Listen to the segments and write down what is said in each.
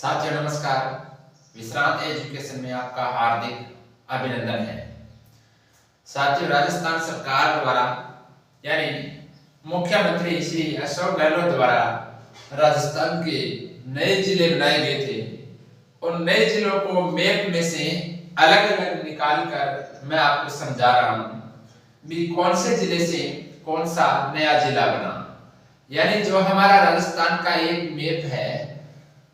साथियों नमस्कार। विश्रांत एजुकेशन में आपका हार्दिक अभिनंदन है। साथियों, राजस्थान सरकार द्वारा यानी मुख्यमंत्री श्री अशोक गहलोत द्वारा राजस्थान के नए जिले बनाए गए थे। उन नए जिलों को मैप में से अलग अलग निकाल कर मैं आपको समझा रहा हूँ भी कौन से जिले से कौन सा नया जिला बना। यानी जो हमारा राजस्थान का एक मैप है,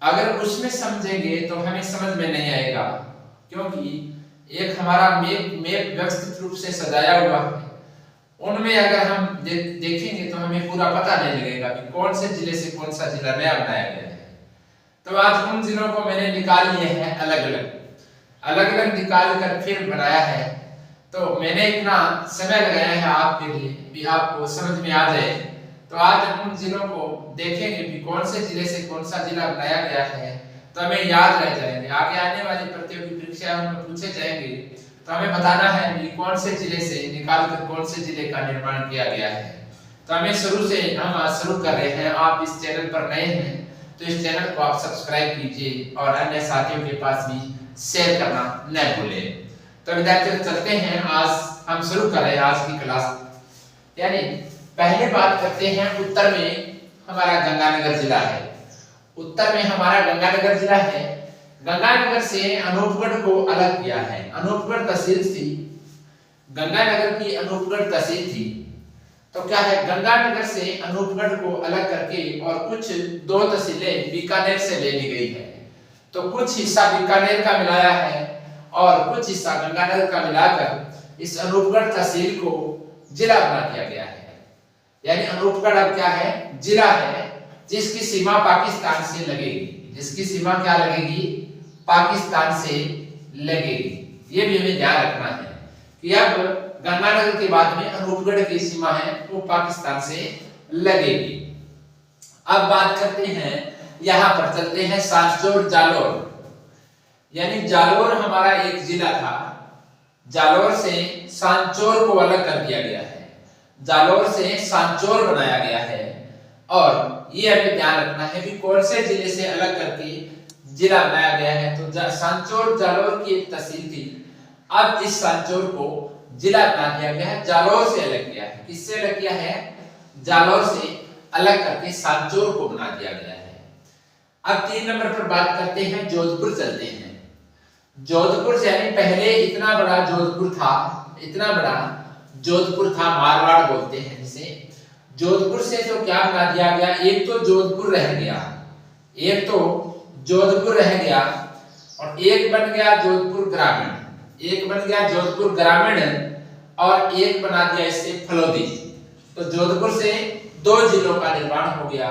अगर उसमें समझेंगे तो हमें समझ में नहीं आएगा, क्योंकि एक हमारा मैप व्यवस्थित रूप से सजाया हुआ है। उनमें अगर हम देखेंगे तो हमें पूरा पता नहीं लगेगा कि कौन से जिले से कौन सा जिला नया बनाया गया है। तो आज उन जिलों को मैंने निकाल लिए हैं, अलग अलग निकाल कर फिर बनाया है। तो मैंने इतना समय लगाया है आपके लिए भी आपको समझ में आ जाए। तो आज हम उन जिलों को देखेंगे कि कौन से जिले से कौन सा जिला बनाया गया है, तो हमें याद रह जाएंगे। आगे आने वाली प्रतियोगी परीक्षाओं में पूछे जाएंगे तो हमें बताना है कि कौन से जिले से निकाल कर कौन से जिले का निर्माण किया गया है। तो हमें हम शुरू कर रहे हैं। आप इस चैनल पर नए हैं तो इस चैनल को आप सब्सक्राइब कीजिए और अन्य साथियों के पास भी शेयर करना न भूलें। तो विद्यार्थियों चलते हैं, आज हम शुरू कर रहे हैं आज की क्लास। यानी पहले बात करते हैं, उत्तर में हमारा गंगानगर जिला है। उत्तर में हमारा गंगानगर जिला है। गंगानगर से अनूपगढ़ को अलग किया है। अनूपगढ़ तहसील थी, गंगानगर की अनूपगढ़ तहसील थी। तो क्या है, गंगानगर से अनूपगढ़ को अलग करके और कुछ दो तहसीलें बीकानेर से ले ली गई है। तो कुछ हिस्सा बीकानेर का मिलाया है और कुछ हिस्सा गंगानगर का मिलाकर इस अनूपगढ़ तहसील को जिला बना दिया गया है। यानी अनूपगढ़ अब क्या है, जिला है, जिसकी सीमा पाकिस्तान से लगेगी। जिसकी सीमा क्या लगेगी, पाकिस्तान से लगेगी। ये भी हमें ध्यान रखना है कि अब गंगानगर के बाद में अनूपगढ़ की सीमा है वो पाकिस्तान से लगेगी। अब बात करते हैं, यहाँ पर चलते हैं सांचौर जालोर। यानी जालोर हमारा एक जिला था, जालोर से सांचौर को अलग कर दिया गया है। जालोर से सांचौर बनाया गया है। और ये हमें ध्यान रखना है कि कौन से जिले से अलग करके जिला बनाया गया है। तो सांचौर जालोर की एक तहसील थी, अब इस सांचौर को जिला बना दिया गया है, जालोर से अलग किया है। किससे अलग किया है, जालोर से अलग करके सांचौर को बना दिया गया है। अब 3 नंबर पर बात करते हैं, जोधपुर चलते हैं। जोधपुर से यानी पहले इतना बड़ा जोधपुर था, इतना बड़ा जोधपुर था, मारवाड़ बोलते हैं जिसे। जोधपुर से तो क्या बना दिया गया, एक तो जोधपुर रह गया, एक तो जोधपुर रह गया और एक बन गया जोधपुर ग्रामीण। एक बन गया जोधपुर ग्रामीण और एक बना दिया इससे फलोदी। तो जोधपुर से 2 जिलों का निर्माण हो गया।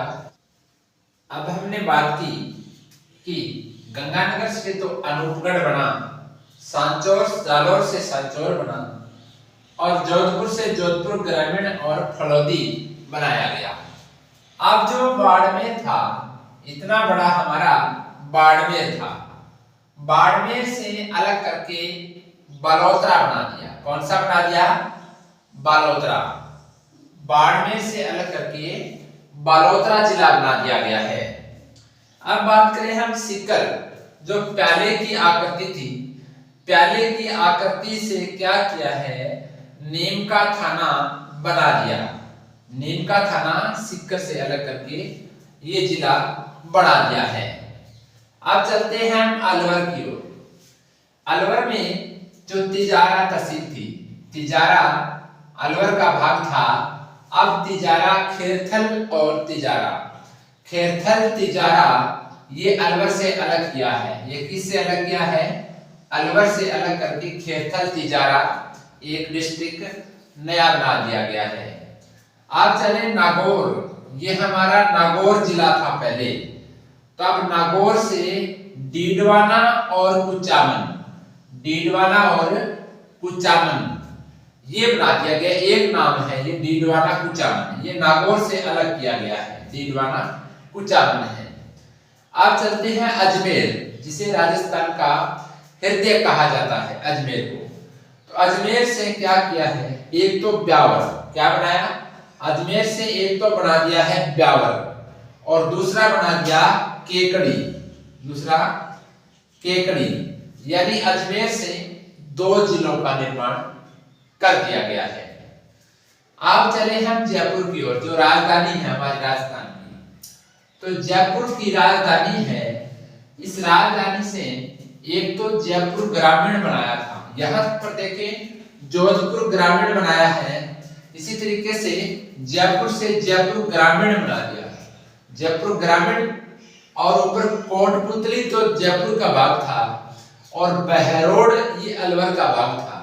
अब हमने बात की कि गंगानगर से तो अनूपगढ़ बना, सांचौर जालोर से सांचौर बना और जोधपुर से जोधपुर ग्रामीण और फलोदी बनाया गया। अब जो बाड़मेर था, इतना बड़ा हमारा बाड़मेर था, बाड़मेर से अलग करके बालोतरा बना दिया। कौन सा बना दिया, बालोतरा। बाड़मेर से अलग करके बालोतरा जिला बना दिया गया है। अब बात करें हम सीकर, जो प्याले की आकृति थी, प्याले की आकृति से क्या किया है, नीम का थाना बना दिया। नीम का थाना सीकर से अलग करके ये जिला बना दिया है। अब चलते हैं हम अलवर की ओर। अलवर में जो तिजारा तहसील थी, तिजारा अलवर का भाग था। अब तिजारा खेरथल और तिजारा, खेरथल तिजारा ये अलवर से अलग किया है। ये किससे अलग किया है, अलवर से अलग करके खेरथल तिजारा एक डिस्ट्रिक्ट नया बना दिया गया है। अब चले नागौर। ये हमारा नागौर जिला था पहले, तो अब नागौर से डीडवाना और कुचामन, डीडवाना और कुचामन ये बना दिया गया। एक नाम है ये डीडवाना कुचामन, ये नागौर से अलग किया गया है, डीडवाना कुचामन है। अब चलते हैं अजमेर, जिसे राजस्थान का हृदय कहा जाता है, अजमेर को। तो अजमेर से क्या किया है, एक तो ब्यावर, क्या बनाया, अजमेर से एक तो बना दिया है ब्यावर और दूसरा बना दिया केकड़ी। दूसरा केकड़ी, यानी अजमेर से 2 जिलों का निर्माण कर दिया गया है। अब चले हम जयपुर की ओर, जो राजधानी है हमारी राजस्थान की। तो जयपुर की राजधानी है, इस राजधानी से एक तो जयपुर ग्रामीण बनाया था, यहां पर देखें जोधपुर ग्रामीण बनाया है, इसी तरीके से जयपुर से जयपुर ग्रामीण बना दिया, जयपुर ग्रामीण। और ऊपर कोटपुतली तो जयपुर का भाग था और बहरोड ये अलवर का भाग था,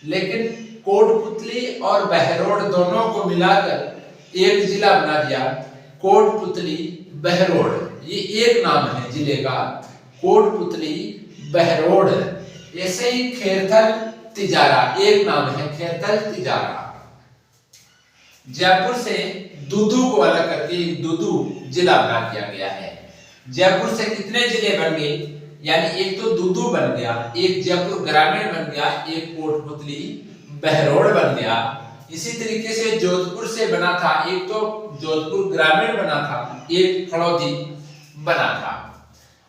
लेकिन कोटपुतली और बहरोड दोनों को मिलाकर एक जिला बना दिया, कोटपुतली बहरोड। ये एक नाम है जिले का, कोटपुतली बहरोड। ऐसे ही खेरथल तिजारा एक नाम है, खेरथल तिजारा। जयपुर से दूदू को अलग करके दूदू जिला बना दिया गया है। जयपुर से कितने जिले बन गए, यानी एक तो दूदू बन गया, एक जयपुर ग्रामीण बन गया, एक कोटपुतली बहरोड बन गया। इसी तरीके से जोधपुर से बना था, एक तो जोधपुर ग्रामीण बना था, एक फलौदी बना था।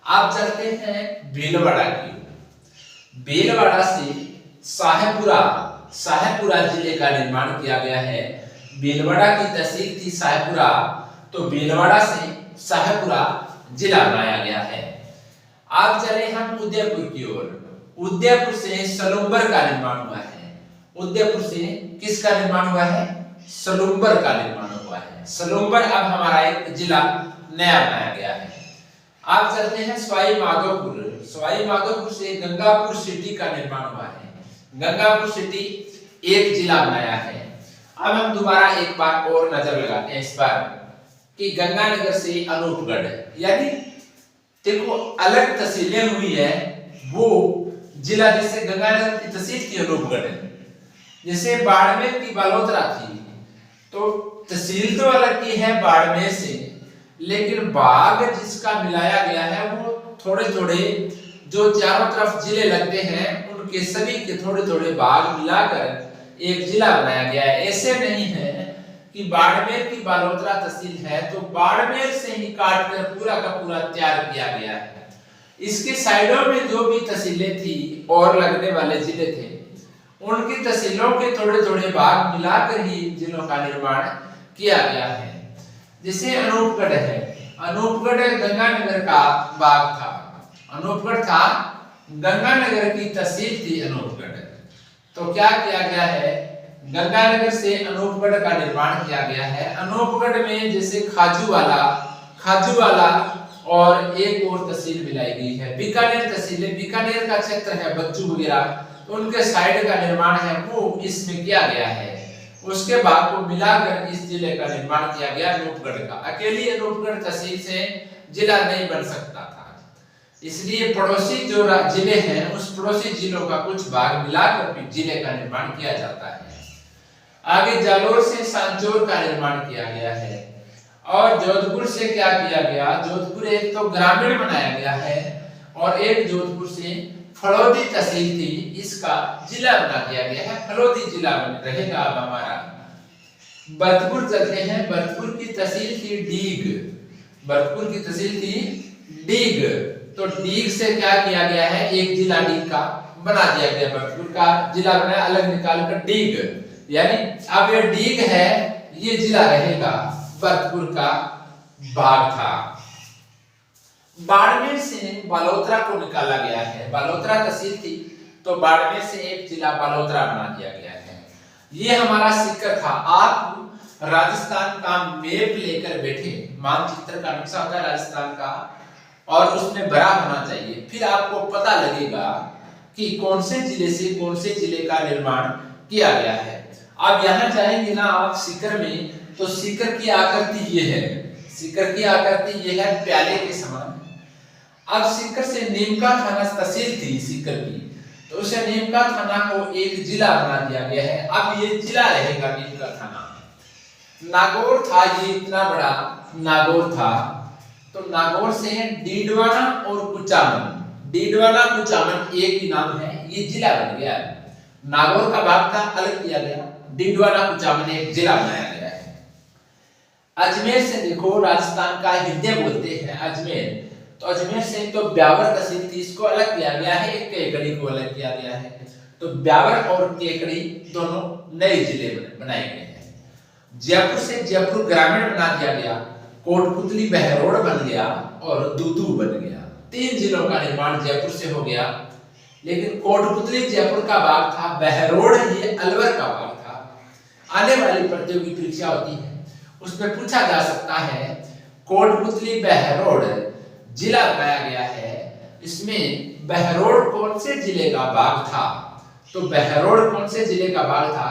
आप चलते हैं भीलवाड़ा की। भीलवाड़ा से शाहपुरा जिले का निर्माण किया गया है। भीलवाड़ा की तहसील थी शाहपुरा, तो भीलवाड़ा से शाहपुरा जिला बनाया गया है। आप चले हम उदयपुर की ओर। उदयपुर से सलुम्बर का निर्माण हुआ है। उदयपुर से किसका निर्माण हुआ है? सलुम्बर का निर्माण हुआ है। सलुम्बर अब हमारा एक जिला नया बनाया गया है। आप चलते हैं सवाई माधोपुर। सवाई माधोपुर से गंगापुर सिटी का निर्माण हुआ है। गंगापुर सिटी एक जिला बनाया है। अब हम दोबारा एक बार और नजर लगाते हैं इस पर कि गंगानगर से अनूपगढ़, यानी देखो अलग तहसीलें हुई है, वो जिला जैसे गंगानगर की तहसील थी अनूपगढ़, जैसे बाड़मेर की बालोतरा थी, तो तहसील तो अलग की है बाड़मेर से, लेकिन बाग जिसका मिलाया गया है वो थोड़े थोड़े जो चारों तरफ जिले लगते हैं उनके सभी के थोड़े थोड़े बाग मिलाकर एक जिला बनाया गया है। ऐसे नहीं है कि बाड़मेर की बालोतरा तहसील है तो बाड़मेर से ही काट कर पूरा का पूरा तैयार किया गया है। इसके साइडों में जो भी तहसीलें थी और लगने वाले जिले थे, उनकी तहसीलों के थोड़े थोड़े भाग मिलाकर ही जिलों का निर्माण किया गया है। जैसे अनूपगढ़ है, अनूपगढ़ गंगानगर का भाग था, अनूपगढ़ था गंगानगर की तहसील थी अनूपगढ़। तो क्या किया गया है, गंगानगर से अनूपगढ़ का निर्माण किया गया है। अनूपगढ़ में जैसे खाजूवाला और एक और तहसील मिलाई गई है, बीकानेर तहसील, बीकानेर का क्षेत्र है बच्चू वगैरह, तो उनके साइड का निर्माण है वो इसमें किया गया है। उसके बाद को मिलाकर इस जिले का निर्माण किया गया अनूपगढ़ का। अकेली अनूपगढ़ तहसील से जिला नहीं बन सकता था, इसलिए पड़ोसी जो जिले हैं उस पड़ोसी जिलों का कुछ भाग मिलाकर भी जिले का निर्माण किया जाता है। आगे जालोर से सांचौर का निर्माण किया गया है। और जोधपुर से क्या किया गया, जोधपुर एक तो ग्रामीण बनाया गया है और एक जोधपुर से फलौदी तहसील थी, इसका जिला बना दिया गया है, फलौदी जिला बन रहेगा अब हमारा। भरतपुर चलते हैं, भरतपुर की तहसील थी डीग, भरतपुर की तहसील थी डीग, तो डीग से क्या किया गया है, एक जिला डीग का बना दिया गया, भरतपुर का जिला बनाया अलग निकाल कर डीग, यानी अब ये डीग है ये जिला रहेगा, भरतपुर का भाग था। बाड़मेर से बालोतरा को निकाला गया है, बालोतरा तहसील थी तो बाड़मेर से एक जिला बालोतरा बना दिया गया है। ये हमारा सिक्कर था। आप राजस्थान का मैप लेकर बैठे, मानचित्र का नक्शा होता है राजस्थान का, और उसमें भरा होना चाहिए, फिर आपको पता लगेगा कि कौन से जिले से कौन से जिले का निर्माण किया गया है। अब यहाँ जाएंगे ना आप सीकर में, तो सीकर की आकृति ये है, सीकर की आकृति ये है प्याले के समान। अब सीकर से नीमका थाना तहसील थी सीकर की, तो उसे नीमका थाना को एक जिला बना दिया गया है। अब ये जिला रहेगा नीमका थाना। नागौर था, ये इतना बड़ा नागौर था, तो नागौर से डीडवाना और कुचामन, डीडवाना कुचामन एक ही नाम है, ये जिला बन गया। नागौर का भाग था अलग किया गया, डीडवाना कुचामन एक जिला बनाया गया है। अजमेर से देखो, राजस्थान का हृदय बोलते हैं अजमेर, तो अजमेर से तो ब्यावर तहसील थी, इसको अलग किया गया है, एक केकड़ी को अलग किया गया है। तो ब्यावर और केकड़ी दोनों नए जिले बनाए गए हैं। जयपुर से जयपुर ग्रामीण बना दिया गया, कोटपुतली बहरोड बन गया और दूदू बन गया। 3 जिलों का निर्माण जयपुर से हो गया। लेकिन कोटपुतली जयपुर का भाग था, बहरोड ये अलवर का भाग था। आने वाली प्रतियोगी परीक्षा होती है उसमें पूछा जा सकता है, कोटपुतली बहरोड जिला बनाया गया है, इसमें बहरोड कौन से जिले का भाग था? तो बहरोड कौन से जिले का भाग था?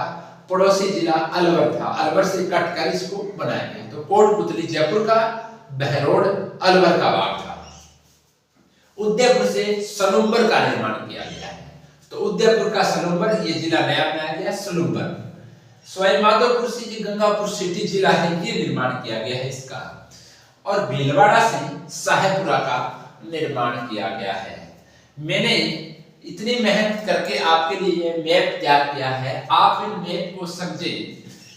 पड़ोसी जिला अलवर था, अलवर से कटकर इसको बनाया गया। तो कोटपुतली जयपुर का, बहरोड अलवर का भाग था। उदयपुर से सलूम्बर का निर्माण किया गया है। तो उदयपुर का सलूम्बर ये जिला नया बनाया गया, सलूम्बर। सवाईमाधोपुर से ये गंगापुर सिटी जिला है, ये निर्माण किया गया है इसका। और भीलवाड़ा से शाहपुरा का निर्माण किया गया है। मैंने इतनी मेहनत करके आपके लिए ये मैप तैयार किया है, आप इन मैप को समझे,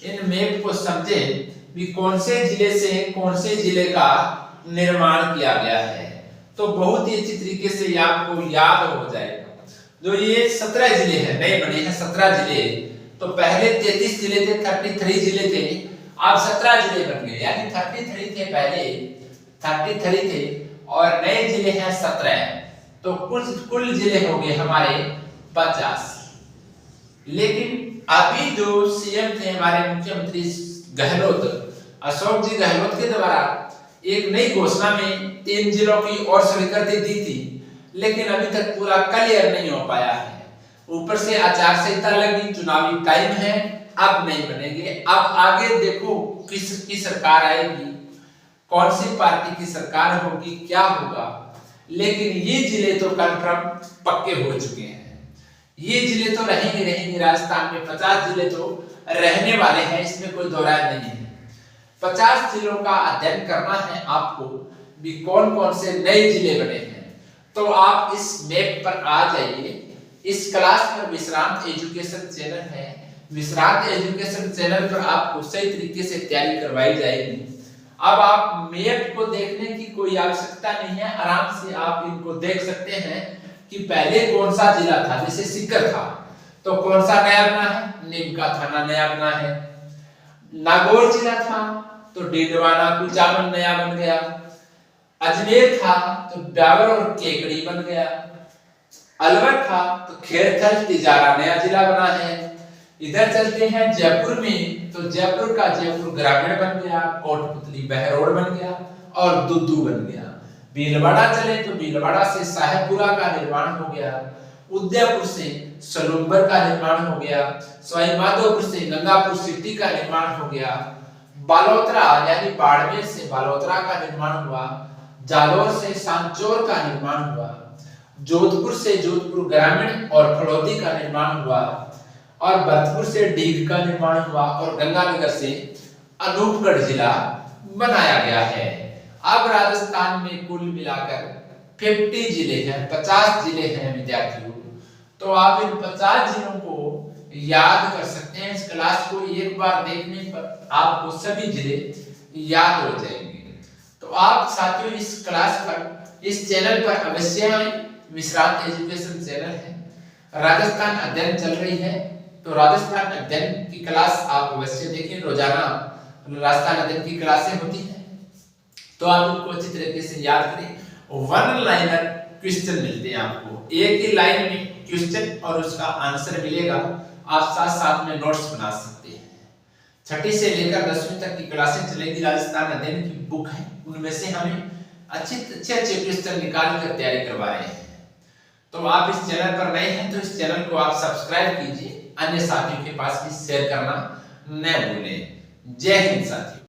इन मैप को समझे भी कौन से जिले से कौन से जिले का निर्माण किया गया है, तो बहुत ही अच्छी तरीके से आपको याद हो जाएगा। जो ये 17 जिले हैं, नए बने हैं 17 जिले, तो पहले 33 जिले थे, 33 जिले थे, अब 17 जिले बन गए, यानी 33 थे पहले, 33 थे और नए जिले हैं 17। तो कुल जिले हो गए हमारे 50। लेकिन अभी जो सीएम थे हमारे मुख्यमंत्री गहलोत, अशोक जी गहलोत के द्वारा एक नई घोषणा में 3 जिलों की और स्वीकृति दी थी, लेकिन अभी तक पूरा क्लियर नहीं हो पाया है। ऊपर से आचार संहिता लगी, चुनावी टाइम है, अब नहीं बनेंगे। अब आगे देखो किसकी सरकार आएगी, कौन सी पार्टी की सरकार होगी, क्या होगा। लेकिन ये जिले तो कंफर्म पक्के हो चुके हैं, ये जिले तो रहेंगे। राजस्थान में 50 जिले तो रहने वाले हैं, इसमें कोई दो राय नहीं है। 50 जिलों का अध्ययन करना है आपको भी कौन कौन से नए जिले बने हैं, तो आप इस मैप पर आ जाइए। इस क्लास पर विश्रांत एजुकेशन चैनल है, विश्रांत एजुकेशन चैनल पर आपको सही तरीके से तैयारी करवाई जाएगी। अब आप मैप को देखने की कोई आवश्यकता नहीं है, आराम से आप इनको देख सकते हैं कि पहले कौन सा जिला था। जैसे सीकर था तो कौन सा नया बना है, नीम का थाना नया बना है। नागौर जिला था तो डीडवाना कुचामन नया बन गया। अजमेर था तो ब्यावर और केकड़ी बन गया। अलवर था तो खेरथल तिजारा नया जिला बना है। इधर चलते हैं जयपुर में, तो जयपुर का जयपुर ग्रामीण बन गया, कोटपुतली बहरोड बन गया और दूदू बन गया। भीलवाड़ा चले तो भीलवाड़ा से शाहपुरा का निर्माण हो गया। उदयपुर से सलूम्बर का निर्माण हो गया। सवाईमाधोपुर से गंगापुर सिटी का निर्माण हो गया। बालोतरा यानी बाड़मेर से बालोतरा का निर्माण हुआ। जालोर से सांचौर का निर्माण हुआ। जोधपुर से जोधपुर ग्रामीण और फड़ौदी का निर्माण हुआ और भरतपुर से डीग का निर्माण हुआ और गंगानगर से अनूपगढ़ जिला बनाया गया है। अब राजस्थान में कुल मिलाकर 50 जिले हैं, 50 जिले हैं विद्यार्थियों। तो आप इन 50 जिलों को याद कर सकते हैं। इस क्लास को एक बार देखने पर आपको सभी जिले याद हो जाएंगे। तो आप साथियों इस क्लास पर, इस चैनल पर अवश्य आए। विश्रांत एजुकेशन चैनल है, राजस्थान अध्ययन चल रही है, तो राजस्थान अध्ययन की क्लास आप अवश्य देखें। रोजाना राजस्थान अध्ययन की क्लासें होती हैं, तो आप इनको अच्छी तरीके से याद करें। 1 लाइनर क्वेश्चन मिलते हैं आपको, एक ही लाइन में क्वेश्चन और उसका आंसर मिलेगा। आप साथ साथ में नोट्स बना सकते हैं। 6ठी से लेकर 10वीं तक की क्लासें चलेगी। राजस्थान अध्ययन की बुक है, उनमें से हमें अच्छे क्वेश्चन निकाल कर तैयारी करवा रहे हैं। तो आप इस चैनल पर नए हैं तो इस चैनल को आप सब्सक्राइब कीजिए, अन्य साथियों के पास भी शेयर करना न भूलें। जय हिंद साथियों।